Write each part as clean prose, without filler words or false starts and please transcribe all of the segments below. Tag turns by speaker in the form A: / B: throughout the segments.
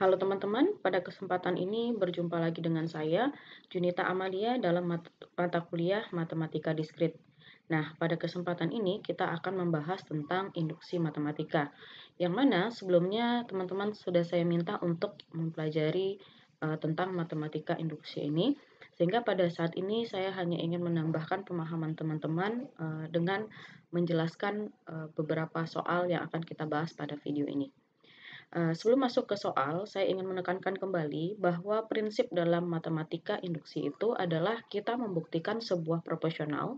A: Halo teman-teman, pada kesempatan ini berjumpa lagi dengan saya, Junita Amalia dalam mata kuliah Matematika Diskrit. Nah, pada kesempatan ini kita akan membahas tentang induksi matematika, yang mana sebelumnya teman-teman sudah saya minta untuk mempelajari tentang matematika induksi ini, sehingga pada saat ini saya hanya ingin menambahkan pemahaman teman-teman dengan menjelaskan beberapa soal yang akan kita bahas pada video ini. Sebelum masuk ke soal, saya ingin menekankan kembali bahwa prinsip dalam matematika induksi itu adalah kita membuktikan sebuah proporsional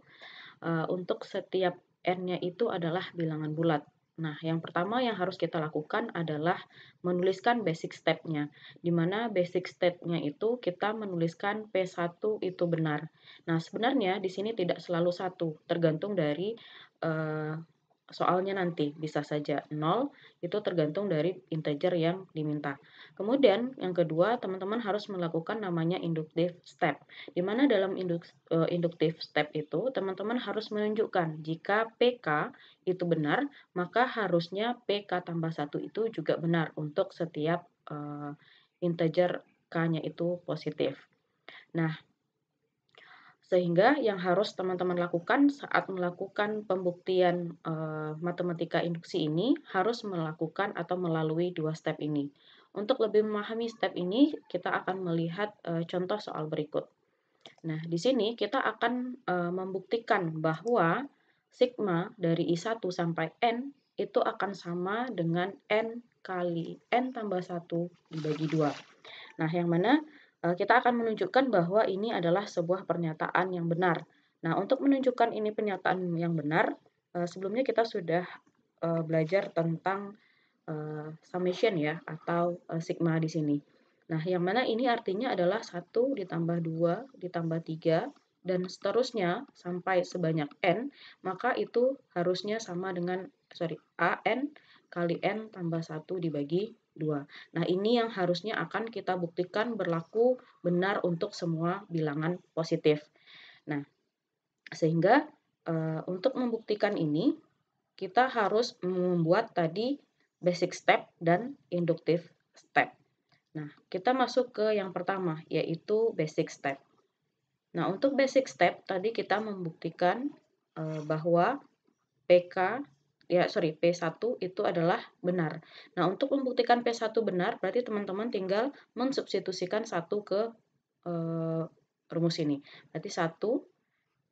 A: untuk setiap n-nya itu adalah bilangan bulat. Nah, yang pertama yang harus kita lakukan adalah menuliskan basic step-nya, di mana basic step-nya itu kita menuliskan P1 itu benar. Nah, sebenarnya di sini tidak selalu satu, tergantung dari eh, soalnya nanti. Bisa saja 0, itu tergantung dari integer yang diminta. Kemudian, yang kedua, teman-teman harus melakukan namanya inductive step, di mana dalam inductive step itu, teman-teman harus menunjukkan jika PK itu benar, maka harusnya PK tambah 1 itu juga benar untuk setiap integer K-nya itu positif. Nah, sehingga yang harus teman-teman lakukan saat melakukan pembuktian matematika induksi ini harus melakukan atau melalui dua step ini. Untuk lebih memahami step ini, kita akan melihat contoh soal berikut. Nah, di sini kita akan membuktikan bahwa sigma dari I1 sampai N itu akan sama dengan N kali N tambah 1 dibagi 2. Nah, yang mana kita akan menunjukkan bahwa ini adalah sebuah pernyataan yang benar. Nah, untuk menunjukkan ini pernyataan yang benar, sebelumnya kita sudah belajar tentang summation ya, atau sigma di sini. Nah, yang mana ini artinya adalah 1 ditambah 2 ditambah 3 dan seterusnya sampai sebanyak n, maka itu harusnya sama dengan an kali n tambah 1 dibagi 2. Nah, ini yang harusnya akan kita buktikan berlaku benar untuk semua bilangan positif. Nah, sehingga untuk membuktikan ini, kita harus membuat tadi basic step dan inductive step. Nah, kita masuk ke yang pertama, yaitu basic step. Nah, untuk basic step, tadi kita membuktikan bahwa P1 itu adalah benar. Nah, untuk membuktikan P1 benar, berarti teman-teman tinggal mensubstitusikan 1 ke rumus ini. Berarti 1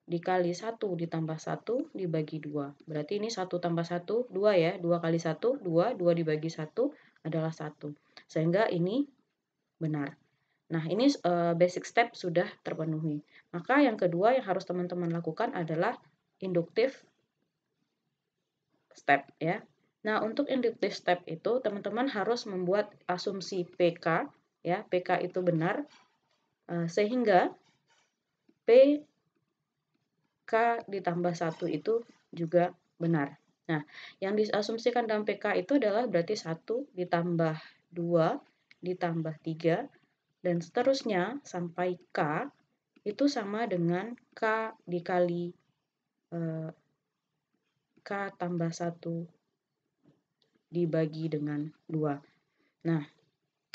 A: dikali 1 ditambah 1 dibagi 2. Berarti ini 1 tambah 1, 2 ya. 2 kali 1, 2. 2 dibagi 1 adalah 1. Sehingga ini benar. Nah, ini basic step sudah terpenuhi. Maka yang kedua yang harus teman-teman lakukan adalah inductive step ya. Nah, untuk inductive step itu teman-teman harus membuat asumsi PK ya, PK itu benar sehingga PK ditambah 1 itu juga benar. Nah, yang diasumsikan dalam PK itu adalah berarti 1 ditambah 2 ditambah 3 dan seterusnya sampai K itu sama dengan K dikali K tambah 1 dibagi dengan 2. Nah,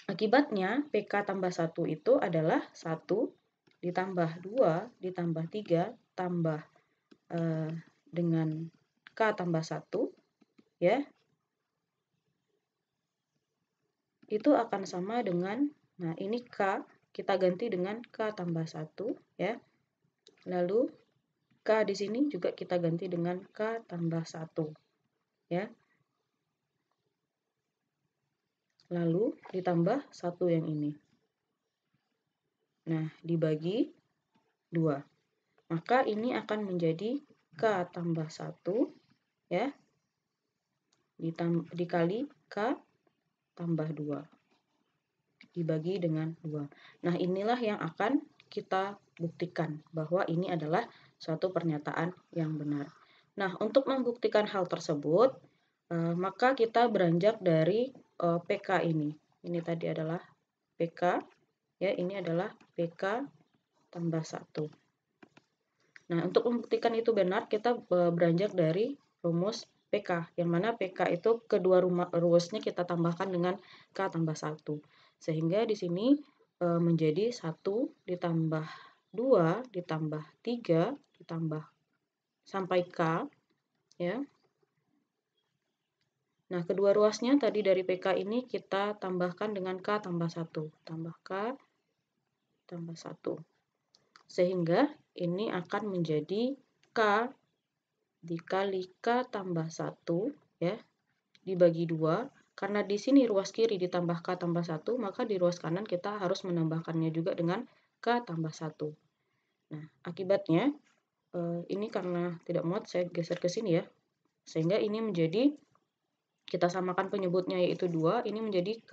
A: akibatnya PK tambah 1 itu adalah 1 ditambah 2 ditambah 3 tambah dengan K tambah 1 ya. Itu akan sama dengan, nah ini K kita ganti dengan K tambah 1 ya. Lalu K di sini juga kita ganti dengan K tambah 1 ya. Lalu ditambah 1 yang ini. Nah, dibagi 2. Maka ini akan menjadi K tambah 1 ya. Dikali K tambah 2. Dibagi dengan 2. Nah, inilah yang akan kita buktikan bahwa ini adalah suatu pernyataan yang benar. Nah, untuk membuktikan hal tersebut, maka kita beranjak dari PK ini. Ini tadi adalah PK, ya ini adalah PK tambah 1. Nah, untuk membuktikan itu benar, kita beranjak dari rumus PK, yang mana PK itu kedua ruasnya kita tambahkan dengan K tambah 1. Sehingga di sini menjadi 1 ditambah 2 ditambah 3 ditambah sampai K, ya. Nah, kedua ruasnya tadi dari PK ini kita tambahkan dengan K tambah 1. Tambah K tambah 1. Sehingga ini akan menjadi K dikali K tambah 1, ya, dibagi 2. Karena di sini ruas kiri ditambah K tambah 1, maka di ruas kanan kita harus menambahkannya juga dengan K tambah 1. Nah, akibatnya, ini karena tidak muat, saya geser ke sini ya. Sehingga ini menjadi, kita samakan penyebutnya yaitu 2, ini menjadi K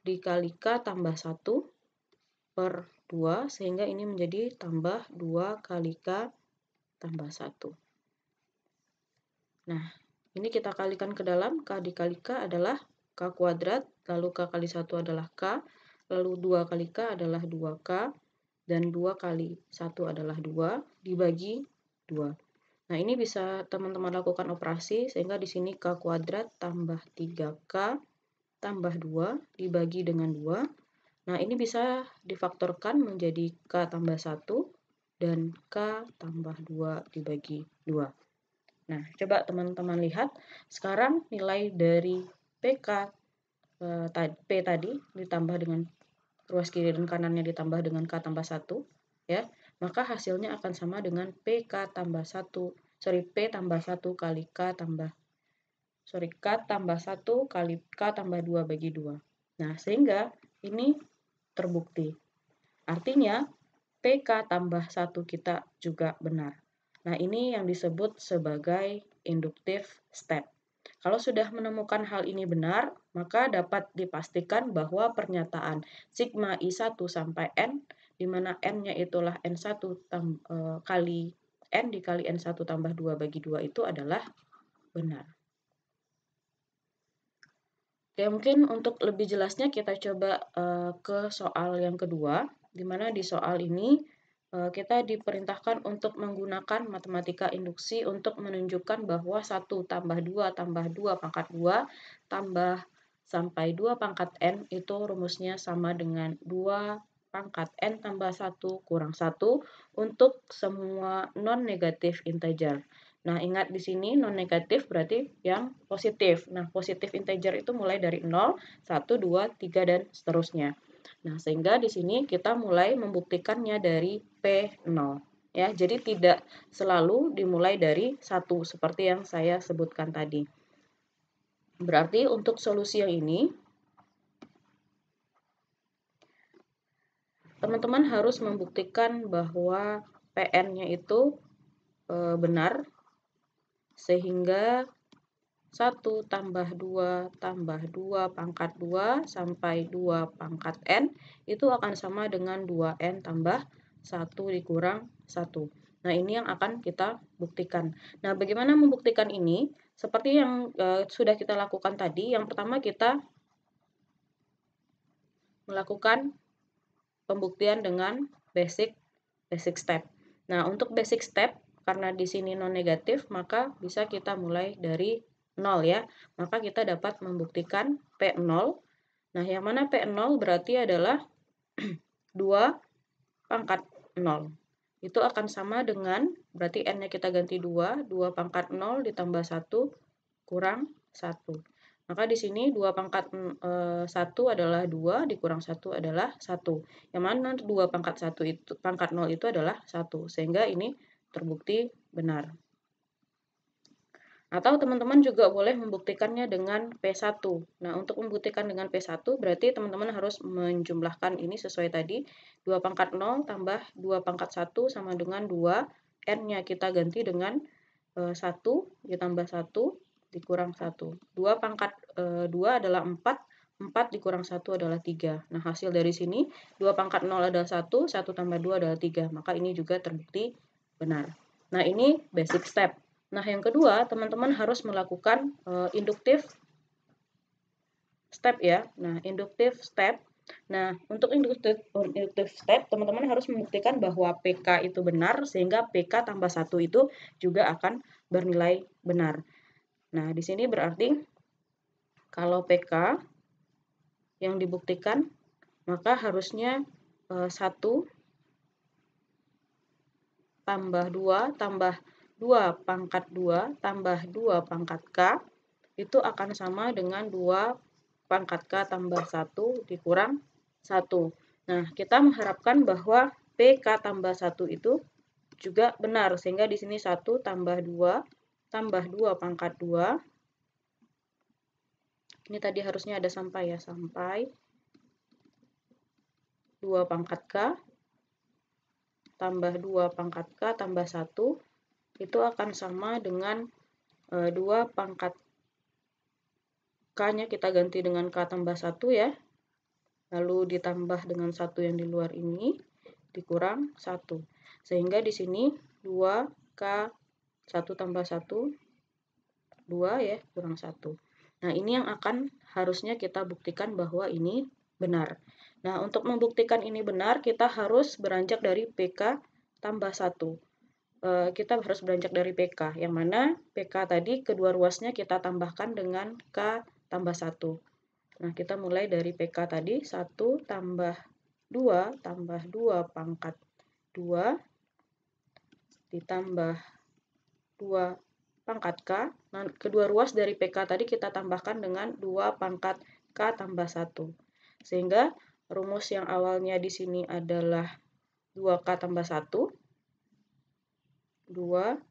A: dikali K tambah 1 per 2, sehingga ini menjadi tambah 2 kali K tambah 1. Nah, ini kita kalikan ke dalam, K dikali K adalah K kuadrat, lalu K kali 1 adalah K, lalu 2 kali K adalah 2K, dan 2 kali 1 adalah 2, dibagi 2. Nah, ini bisa teman-teman lakukan operasi, sehingga di sini K kuadrat tambah 3K tambah 2 dibagi dengan 2. Nah, ini bisa difaktorkan menjadi K tambah 1 dan K tambah 2 dibagi 2. Nah, coba teman-teman lihat, sekarang nilai dari PK P tadi ditambah dengan ruas kiri dan kanannya ditambah dengan K tambah 1, ya, maka hasilnya akan sama dengan P tambah 1 kali K tambah 1 kali K tambah 2 bagi 2. Nah, sehingga ini terbukti. Artinya, PK tambah 1 kita juga benar. Nah, ini yang disebut sebagai inductive step. Kalau sudah menemukan hal ini benar, maka dapat dipastikan bahwa pernyataan sigma I1 sampai N, di mana N-nya itulah N1 kali N dikali N1 tambah 2 bagi 2 itu adalah benar. Oke, mungkin untuk lebih jelasnya kita coba ke soal yang kedua, di mana di soal ini kita diperintahkan untuk menggunakan matematika induksi untuk menunjukkan bahwa 1 tambah 2 tambah 2 pangkat 2 tambah sampai 2 pangkat N itu rumusnya sama dengan 2 pangkat N tambah 1 kurang 1 untuk semua non-negatif integer. Nah, ingat di sini non-negatif berarti yang positif. Nah, positif integer itu mulai dari 0, 1, 2, 3, dan seterusnya. Nah, sehingga di sini kita mulai membuktikannya dari P0. Ya, jadi tidak selalu dimulai dari 1 seperti yang saya sebutkan tadi. Berarti untuk solusi yang ini, teman-teman harus membuktikan bahwa PN-nya itu benar, sehingga 1 tambah 2 tambah 2 pangkat 2 sampai 2 pangkat N itu akan sama dengan 2N tambah 1 dikurang 1. Nah, ini yang akan kita buktikan. Nah, bagaimana membuktikan ini? Seperti yang sudah kita lakukan tadi, yang pertama kita melakukan pembuktian dengan basic step. Nah, untuk basic step, karena di sini non negatif, maka bisa kita mulai dari 0 ya. Maka kita dapat membuktikan P0. Nah, yang mana P0 berarti adalah 2 pangkat 0. Itu akan sama dengan, berarti N-nya kita ganti 2, 2 pangkat 0 ditambah 1 kurang 1. Maka di sini 2 pangkat 1 adalah 2, dikurang 1 adalah 1. Yang mana 2 pangkat 1 itu, pangkat 0 itu adalah 1. Sehingga ini terbukti benar. Atau teman-teman juga boleh membuktikannya dengan P1. Nah, untuk membuktikan dengan P1 berarti teman-teman harus menjumlahkan ini sesuai tadi. 2 pangkat 0 tambah 2 pangkat 1 sama dengan 2. N-nya kita ganti dengan 1 ditambah 1 dikurang 1. 2 pangkat 2 adalah 4. 4 dikurang 1 adalah 3. Nah, hasil dari sini 2 pangkat 0 adalah 1, 1 tambah 2 adalah 3. Maka ini juga terbukti benar. Nah, ini basic step. Nah, yang kedua, teman-teman harus melakukan inductive step ya. Nah, inductive step. Nah, untuk inductive step, teman-teman harus membuktikan bahwa PK itu benar, sehingga PK tambah 1 itu juga akan bernilai benar. Nah, di sini berarti kalau PK yang dibuktikan, maka harusnya 1 tambah 2 tambah 2 pangkat 2 tambah 2 pangkat K itu akan sama dengan 2 pangkat K tambah 1 dikurang 1. Nah, kita mengharapkan bahwa PK tambah 1 itu juga benar, sehingga di sini 1 tambah 2 tambah 2 pangkat 2. Ini tadi harusnya ada sampai ya, sampai 2 pangkat K tambah 2 pangkat K tambah 1 itu akan sama dengan 2 pangkat K-nya kita ganti dengan K tambah 1 ya. Lalu ditambah dengan 1 yang di luar ini, dikurang 1. Sehingga di sini 2K 1 tambah 1, 2 ya, kurang 1. Nah, ini yang akan harusnya kita buktikan bahwa ini benar. Nah, untuk membuktikan ini benar, kita harus beranjak dari PK tambah 1. Kita harus beranjak dari PK, yang mana PK tadi kedua ruasnya kita tambahkan dengan K tambah 1. Nah, kita mulai dari PK tadi, 1 tambah 2 tambah 2 pangkat 2 ditambah 2 pangkat K. Nah, kedua ruas dari PK tadi kita tambahkan dengan 2 pangkat K tambah 1. Sehingga rumus yang awalnya di sini adalah 2K tambah 1, 2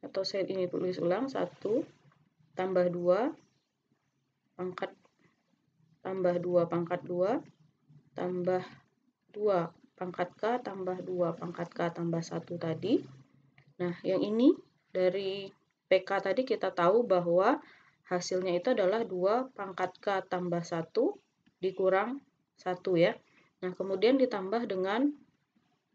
A: atau saya ini tulis ulang, 1 tambah 2 pangkat tambah 2 pangkat 2 tambah 2 pangkat K tambah 2 pangkat K tambah 1 tadi. Nah, yang ini dari PK tadi kita tahu bahwa hasilnya itu adalah 2 pangkat K tambah 1 dikurang 1 ya. Nah, kemudian ditambah dengan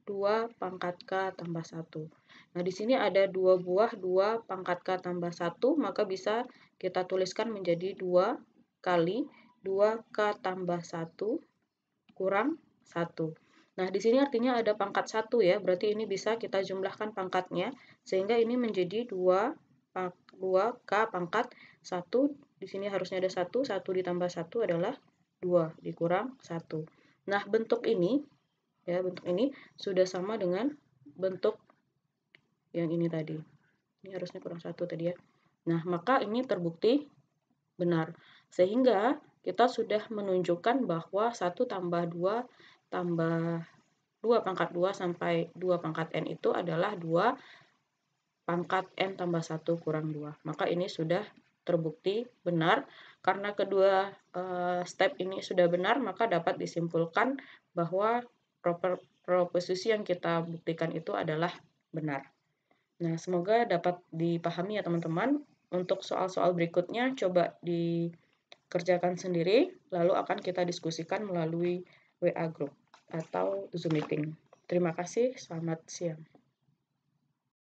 A: 2 pangkat K tambah 1. Nah, di sini ada 2 buah 2 pangkat K tambah 1, maka bisa kita tuliskan menjadi 2 kali 2K tambah 1 kurang 1. Nah, di sini artinya ada pangkat 1 ya, berarti ini bisa kita jumlahkan pangkatnya, sehingga ini menjadi 2K pangkat 1, di sini harusnya ada 1 ditambah 1 adalah 2 dikurang 1. Nah, bentuk ini sudah sama dengan bentuk yang ini tadi. Ini harusnya kurang 1 tadi ya. Nah, maka ini terbukti benar. Sehingga kita sudah menunjukkan bahwa 1 tambah 2 tambah 2 pangkat 2 sampai 2 pangkat N itu adalah 2 pangkat N tambah 1 kurang 2. Maka ini sudah terbukti benar. Karena kedua step ini sudah benar, maka dapat disimpulkan bahwa proposisi yang kita buktikan itu adalah benar. Nah, semoga dapat dipahami ya teman-teman. Untuk soal-soal berikutnya coba dikerjakan sendiri, lalu akan kita diskusikan melalui WA Group atau Zoom Meeting. Terima kasih, selamat siang.